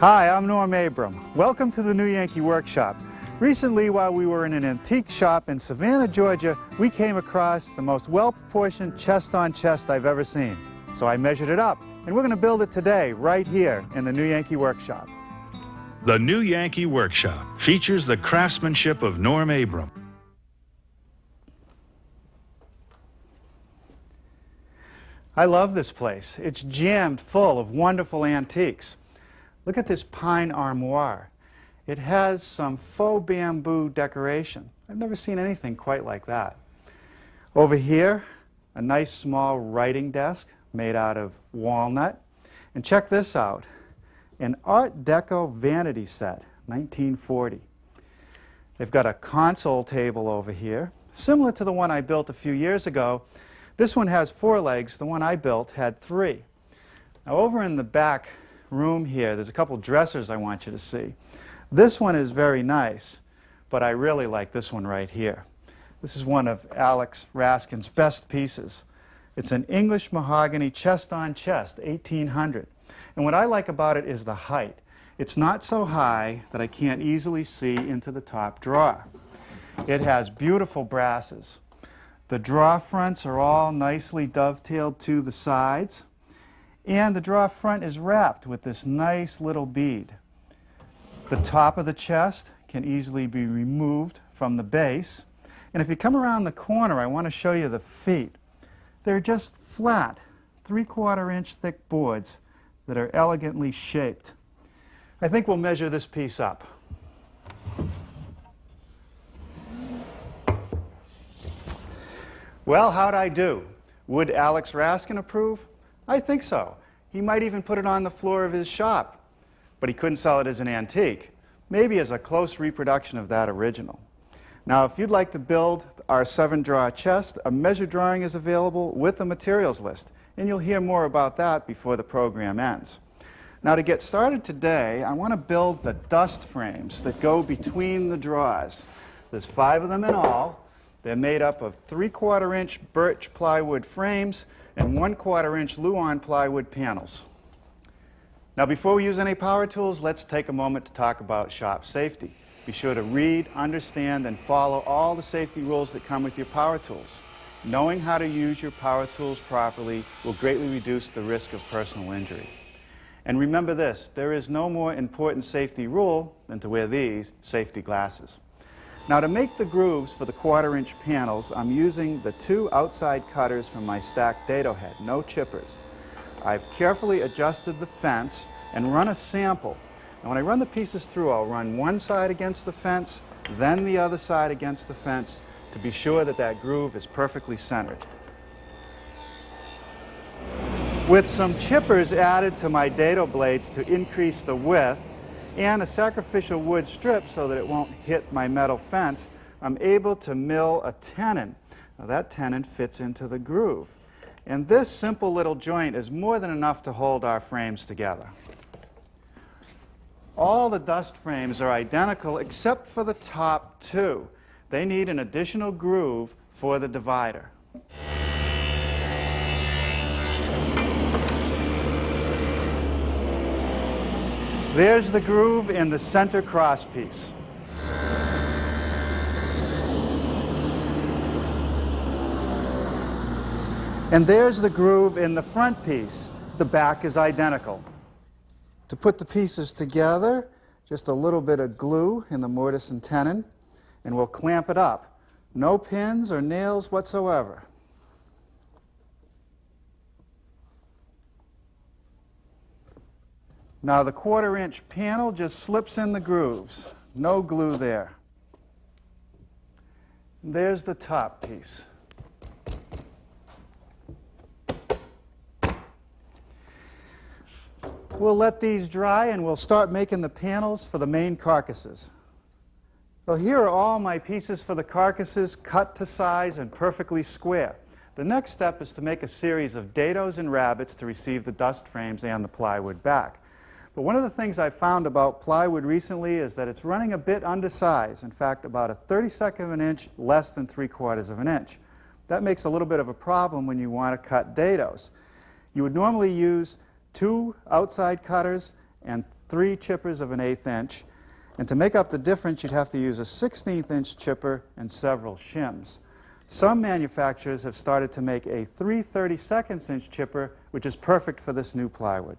Hi, I'm Norm Abram. Welcome to the new Yankee Workshop. Recently, while we were in an antique shop in Savannah, Georgia, we came across the most well-proportioned chest-on-chest I've ever seen. So I measured it up, and we're going to build it today, right here in the new Yankee Workshop. The new Yankee Workshop features the craftsmanship of Norm Abram. I love this place. It's jammed full of wonderful antiques. Look at this pine armoire. It has some faux bamboo decoration. I've never seen anything quite like that. Over here, a nice small writing desk made out of walnut. And check this out, an Art Deco vanity set, 1940. They've got a console table over here, similar to the one I built a few years ago. This one has 4 legs. The one I built had 3. Now over in the back room here, there's a couple dressers I want you to see. This one is very nice, but I really like this one right here. This is one of Alex Raskin's best pieces. It's an English mahogany chest-on-chest, 1800. And what I like about it is the height. It's not so high that I can't easily see into the top drawer. It has beautiful brasses. The drawer fronts are all nicely dovetailed to the sides. And the drawer front is wrapped with this nice little bead. The top of the chest can easily be removed from the base. And if you come around the corner, I want to show you the feet. They're just flat, 3/4 inch thick boards that are elegantly shaped. I think we'll measure this piece up. Well, how'd I do? Would Alex Raskin approve? I think so. He might even put it on the floor of his shop. But he couldn't sell it as an antique, maybe as a close reproduction of that original. Now, if you'd like to build our 7-drawer chest, a measure drawing is available with the materials list, and you'll hear more about that before the program ends. Now, to get started today, I want to build the dust frames that go between the drawers. There's 5 of them in all. They're made up of 3/4 inch birch plywood frames and 1/4 inch Luan plywood panels. Now, before we use any power tools, let's take a moment to talk about shop safety. Be sure to read, understand, and follow all the safety rules that come with your power tools. Knowing how to use your power tools properly will greatly reduce the risk of personal injury. And remember this, there is no more important safety rule than to wear these safety glasses. Now, to make the grooves for the 1/4 inch panels, I'm using the 2 outside cutters from my stacked dado head, no chippers. I've carefully adjusted the fence and run a sample. And when I run the pieces through, I'll run one side against the fence, then the other side against the fence to be sure that that groove is perfectly centered. With some chippers added to my dado blades to increase the width, and a sacrificial wood strip so that it won't hit my metal fence, I'm able to mill a tenon. Now that tenon fits into the groove. And this simple little joint is more than enough to hold our frames together. All the dust frames are identical except for the top 2. They need an additional groove for the divider. There's the groove in the center cross piece. And there's the groove in the front piece. The back is identical. To put the pieces together, just a little bit of glue in the mortise and tenon, and we'll clamp it up. No pins or nails whatsoever. Now the 1/4 inch panel just slips in the grooves. No glue there. There's the top piece. We'll let these dry and we'll start making the panels for the main carcasses. So here are all my pieces for the carcasses, cut to size and perfectly square. The next step is to make a series of dados and rabbets to receive the dust frames and the plywood back. But one of the things I've found about plywood recently is that it's running a bit undersized. In fact, about a 32nd of an inch less than 3/4 of an inch. That makes a little bit of a problem when you want to cut dados. You would normally use 2 outside cutters and 3 chippers of an 1/8 inch. And to make up the difference, you'd have to use a 1/16 inch chipper and several shims. Some manufacturers have started to make a 3/32 inch chipper, which is perfect for this new plywood.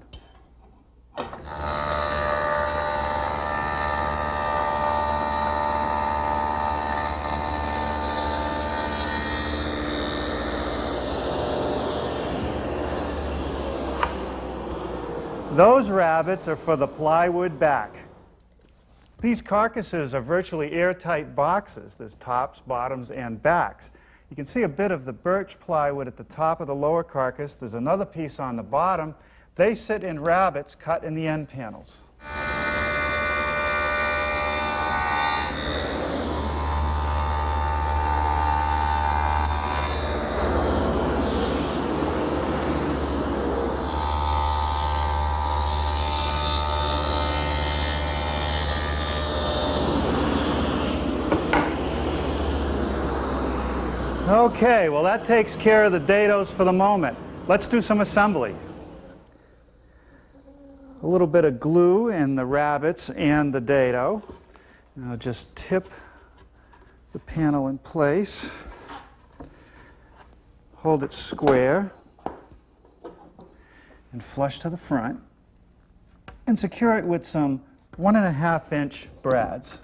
Those rabbets are for the plywood back. These carcasses are virtually airtight boxes. There's tops, bottoms, and backs. You can see a bit of the birch plywood at the top of the lower carcass. There's another piece on the bottom. They sit in rabbets cut in the end panels. Okay, well that takes care of the dados for the moment. Let's do some assembly. A little bit of glue in the rabbets and the dado. And I'll just tip the panel in place. Hold it square and flush to the front. And secure it with some 1.5 inch brads.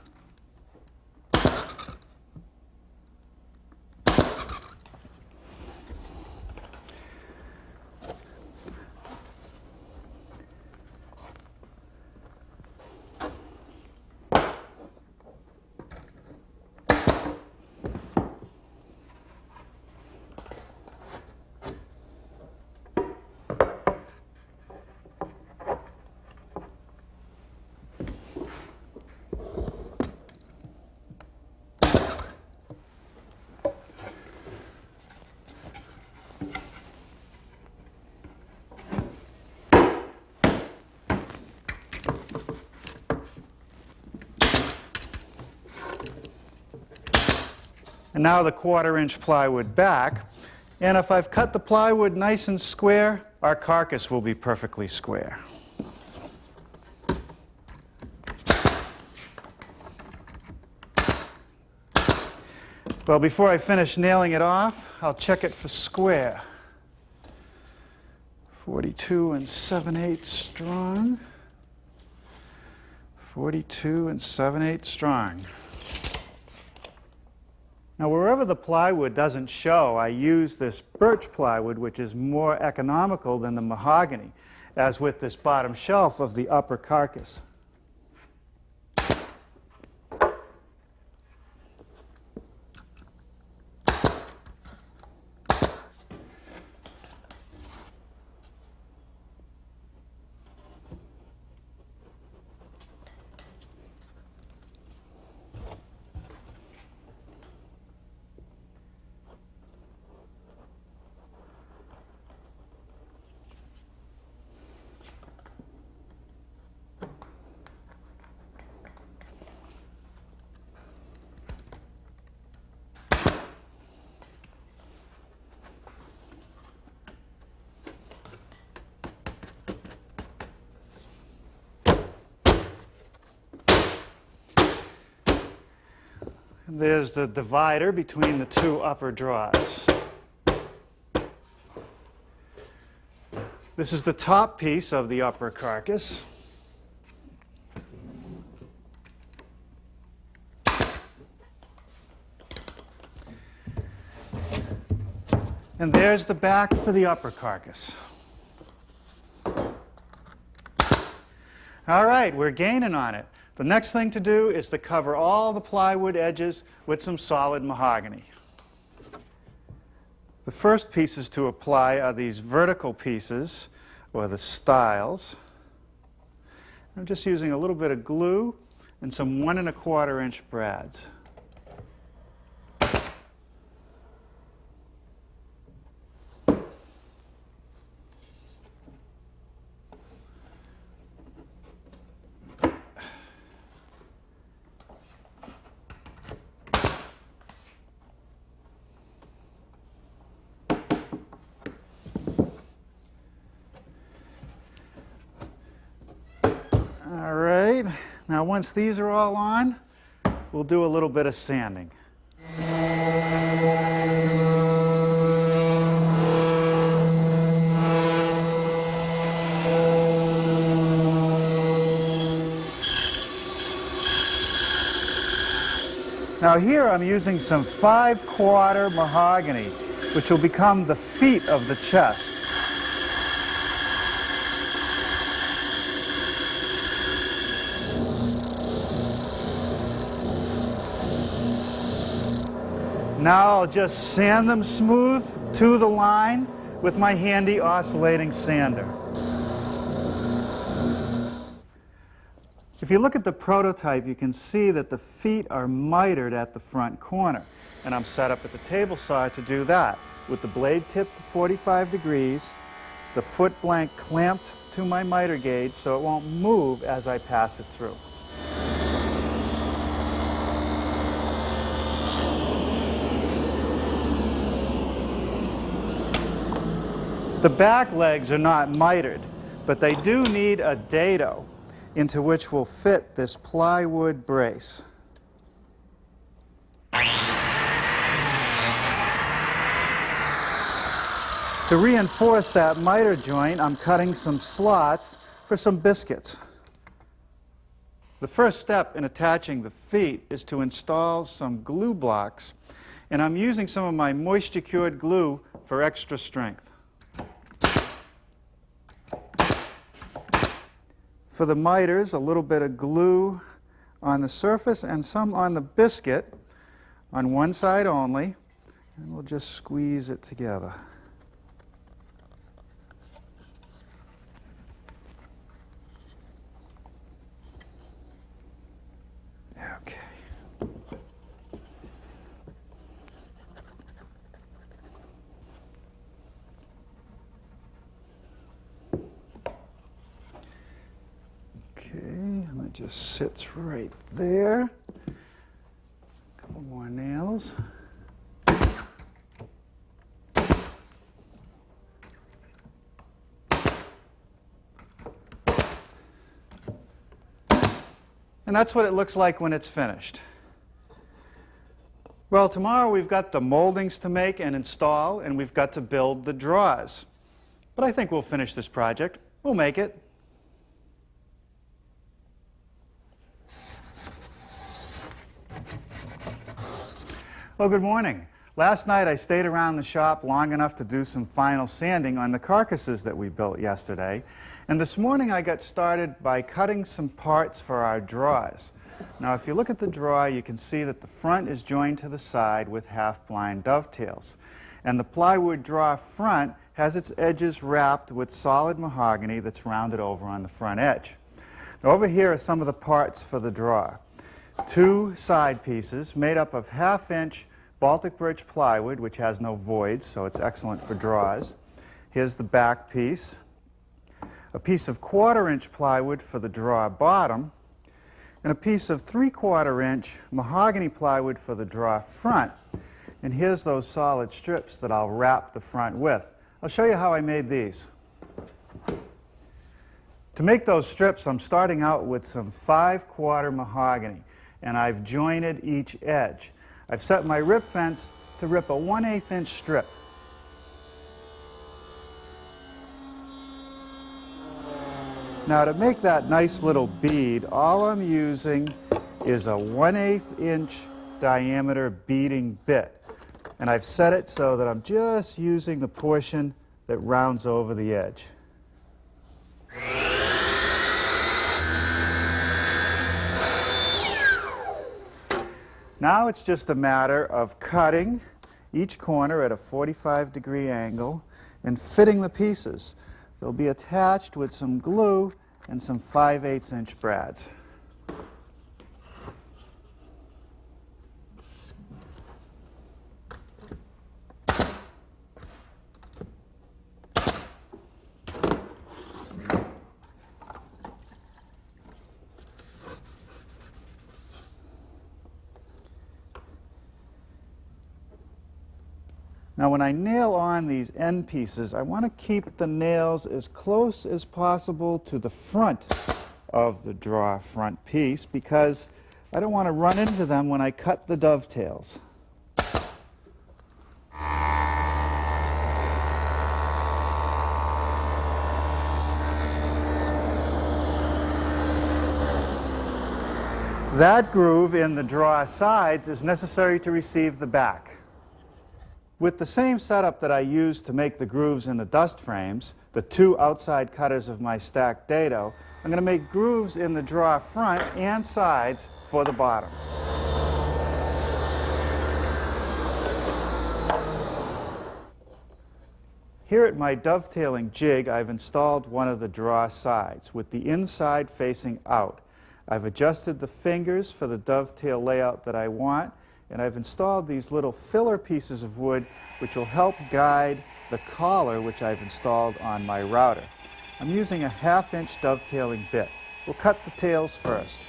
And now the 1/4 inch plywood back. And if I've cut the plywood nice and square, our carcass will be perfectly square. Well, before I finish nailing it off, I'll check it for square. 42 7/8 strong. 42 7/8 strong. Now, wherever the plywood doesn't show, I use this birch plywood, which is more economical than the mahogany, as with this bottom shelf of the upper carcass. There's the divider between the 2 upper drawers. This is the top piece of the upper carcass. And there's the back for the upper carcass. All right, we're gaining on it. The next thing to do is to cover all the plywood edges with some solid mahogany. The first pieces to apply are these vertical pieces, or the stiles. I'm just using a little bit of glue and some 1 1/4 inch brads. All right, now once these are all on, we'll do a little bit of sanding. Now here I'm using some 5/4 mahogany, which will become the feet of the chest. Now I'll just sand them smooth to the line with my handy oscillating sander. If you look at the prototype, you can see that the feet are mitered at the front corner. And I'm set up at the table saw to do that, with the blade tipped to 45 degrees, the foot blank clamped to my miter gauge so it won't move as I pass it through. The back legs are not mitered, but they do need a dado into which will fit this plywood brace. To reinforce that miter joint, I'm cutting some slots for some biscuits. The first step in attaching the feet is to install some glue blocks, and I'm using some of my moisture-cured glue for extra strength. For the miters, a little bit of glue on the surface and some on the biscuit on one side only, and we'll just squeeze it together. Okay. And it just sits right there. A couple more nails. And that's what it looks like when it's finished. Well, tomorrow we've got the moldings to make and install, and we've got to build the drawers. But I think we'll finish this project. We'll make it. Well, good morning. Last night I stayed around the shop long enough to do some final sanding on the carcasses that we built yesterday. And this morning I got started by cutting some parts for our drawers. Now if you look at the drawer, you can see that the front is joined to the side with half-blind dovetails. And the plywood drawer front has its edges wrapped with solid mahogany that's rounded over on the front edge. Now over here are some of the parts for the drawer. Two side pieces made up of 1/2-inch Baltic birch plywood, which has no voids, so it's excellent for drawers. Here's the back piece. A piece of 1/4-inch plywood for the drawer bottom, and a piece of 3/4-inch mahogany plywood for the drawer front. And here's those solid strips that I'll wrap the front with. I'll show you how I made these. To make those strips, I'm starting out with some 5/4 mahogany, and I've jointed each edge. I've set my rip fence to rip a 1/8-inch strip. Now to make that nice little bead, all I'm using is a 1/8-inch diameter beading bit. And I've set it so that I'm just using the portion that rounds over the edge. Now it's just a matter of cutting each corner at a 45-degree angle and fitting the pieces. They'll be attached with some glue and some 5/8-inch brads. Now when I nail on these end pieces, I want to keep the nails as close as possible to the front of the draw front piece because I don't want to run into them when I cut the dovetails. That groove in the draw sides is necessary to receive the back. With the same setup that I used to make the grooves in the dust frames, the two outside cutters of my stacked dado, I'm going to make grooves in the draw front and sides for the bottom. Here at my dovetailing jig, I've installed one of the draw sides with the inside facing out. I've adjusted the fingers for the dovetail layout that I want, and I've installed these little filler pieces of wood which will help guide the collar which I've installed on my router. I'm using a 1/2-inch dovetailing bit. We'll cut the tails first.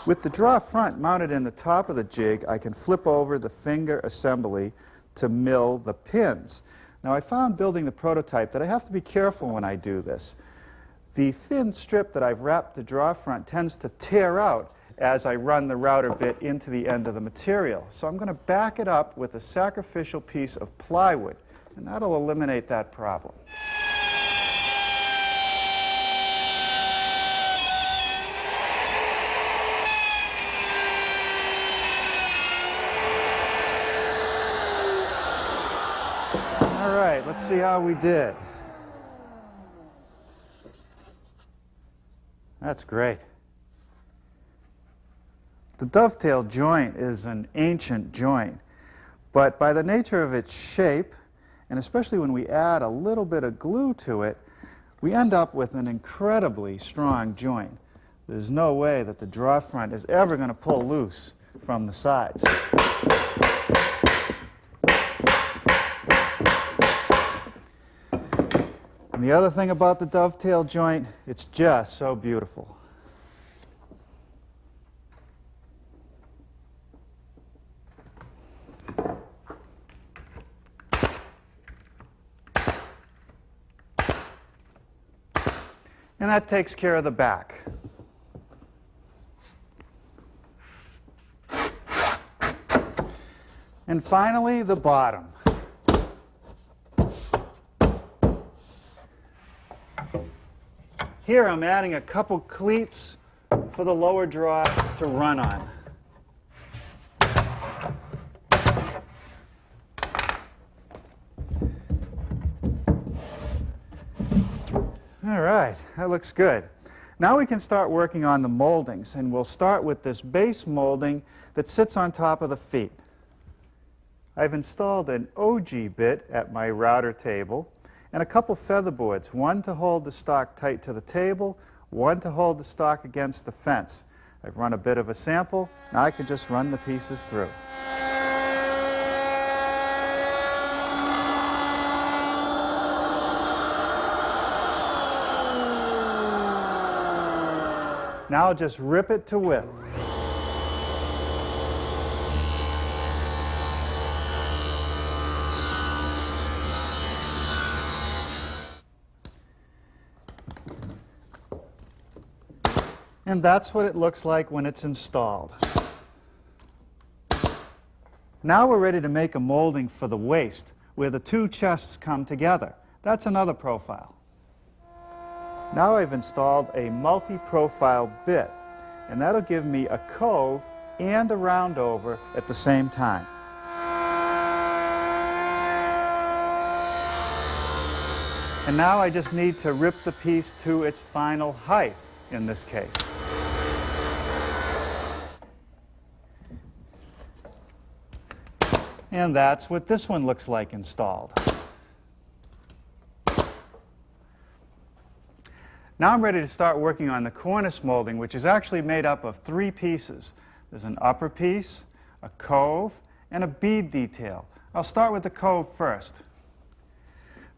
With the draw front mounted in the top of the jig, I can flip over the finger assembly to mill the pins. Now I found building the prototype that I have to be careful when I do this. The thin strip that I've wrapped the draw front tends to tear out as I run the router bit into the end of the material. So I'm going to back it up with a sacrificial piece of plywood, and that'll eliminate that problem. All right, let's see how we did. That's great. The dovetail joint is an ancient joint, but by the nature of its shape, and especially when we add a little bit of glue to it, we end up with an incredibly strong joint. There's no way that the draw front is ever going to pull loose from the sides. And the other thing about the dovetail joint, it's just so beautiful. And that takes care of the back. And finally, the bottom. Here I'm adding a couple cleats for the lower draw to run on. All right, that looks good. Now we can start working on the moldings, and we'll start with this base molding that sits on top of the feet. I've installed an OG bit at my router table and a couple feather boards, one to hold the stock tight to the table, one to hold the stock against the fence. I've run a bit of a sample. Now I can just run the pieces through. Now I'll just rip it to width. And that's what it looks like when it's installed. Now we're ready to make a molding for the waist, where the two chests come together. That's another profile. Now I've installed a multi-profile bit, and that'll give me a cove and a roundover at the same time. And now I just need to rip the piece to its final height in this case. And that's what this one looks like installed. Now I'm ready to start working on the cornice molding, which is actually made up of 3 pieces. There's an upper piece, a cove, and a bead detail. I'll start with the cove first.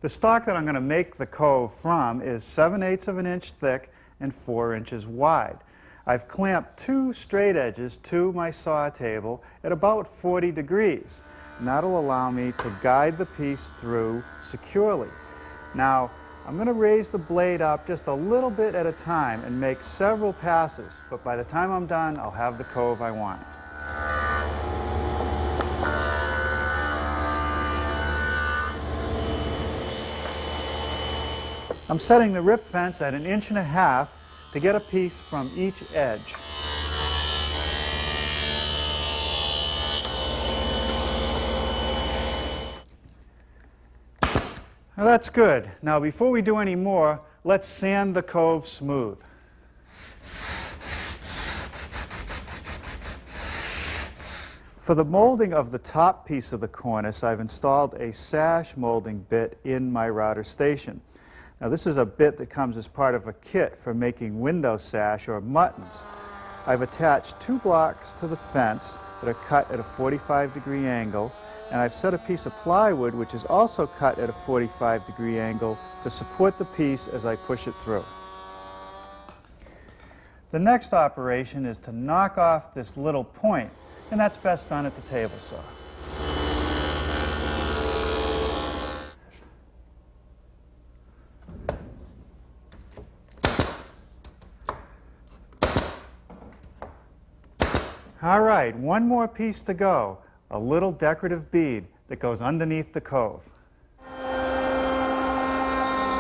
The stock that I'm going to make the cove from is 7/8 of an inch thick and 4 inches wide. I've clamped 2 straight edges to my saw table at about 40 degrees. And that'll allow me to guide the piece through securely. Now, I'm going to raise the blade up just a little bit at a time and make several passes, but by the time I'm done, I'll have the cove I want. I'm setting the rip fence at 1.5 inches to get a piece from each edge. Now that's good. Now before we do any more, let's sand the cove smooth. For the molding of the top piece of the cornice, I've installed a sash molding bit in my router station. Now this is a bit that comes as part of a kit for making window sash or muttons. I've attached 2 blocks to the fence that are cut at a 45-degree angle, and I've set a piece of plywood which is also cut at a 45-degree angle to support the piece as I push it through. The next operation is to knock off this little point, and that's best done at the table saw. All right, one more piece to go, a little decorative bead that goes underneath the cove.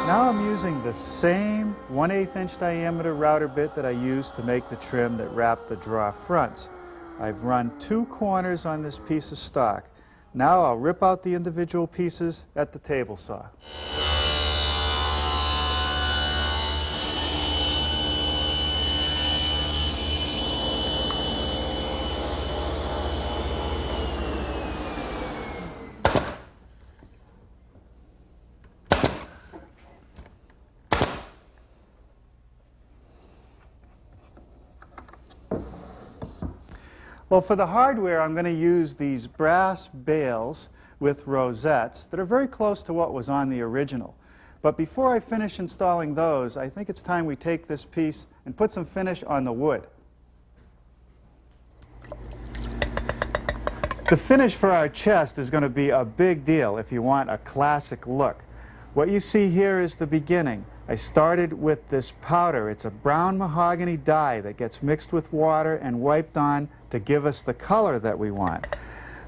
Now I'm using the same 1/8 inch diameter router bit that I used to make the trim that wrapped the draw fronts. I've run 2 corners on this piece of stock. Now I'll rip out the individual pieces at the table saw. Well, for the hardware, I'm going to use these brass bales with rosettes that are very close to what was on the original. But before I finish installing those, I think it's time we take this piece and put some finish on the wood. The finish for our chest is going to be a big deal if you want a classic look. What you see here is the beginning. I started with this powder. It's a brown mahogany dye that gets mixed with water and wiped on to give us the color that we want.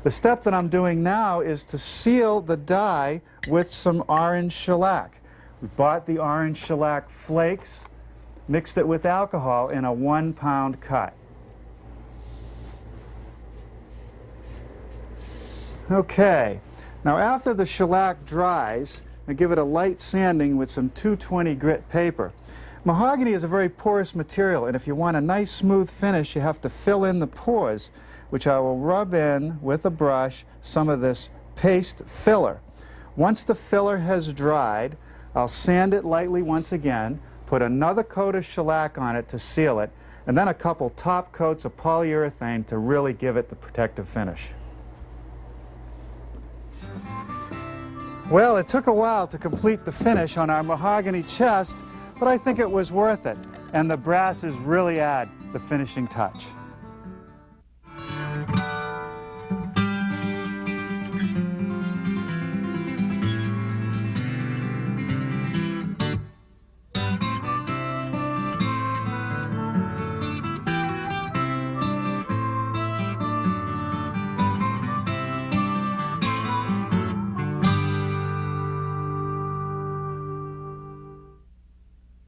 The step that I'm doing now is to seal the dye with some orange shellac. We bought the orange shellac flakes, mixed it with alcohol in a 1-pound cut. Okay, now after the shellac dries, I give it a light sanding with some 220 grit paper. Mahogany is a very porous material, and if you want a nice smooth finish, you have to fill in the pores, which I will rub in with a brush some of this paste filler. Once the filler has dried, I'll sand it lightly once again, put another coat of shellac on it to seal it, and then a couple top coats of polyurethane to really give it the protective finish. Well, it took a while to complete the finish on our mahogany chest, but I think it was worth it, and the brasses really add the finishing touch.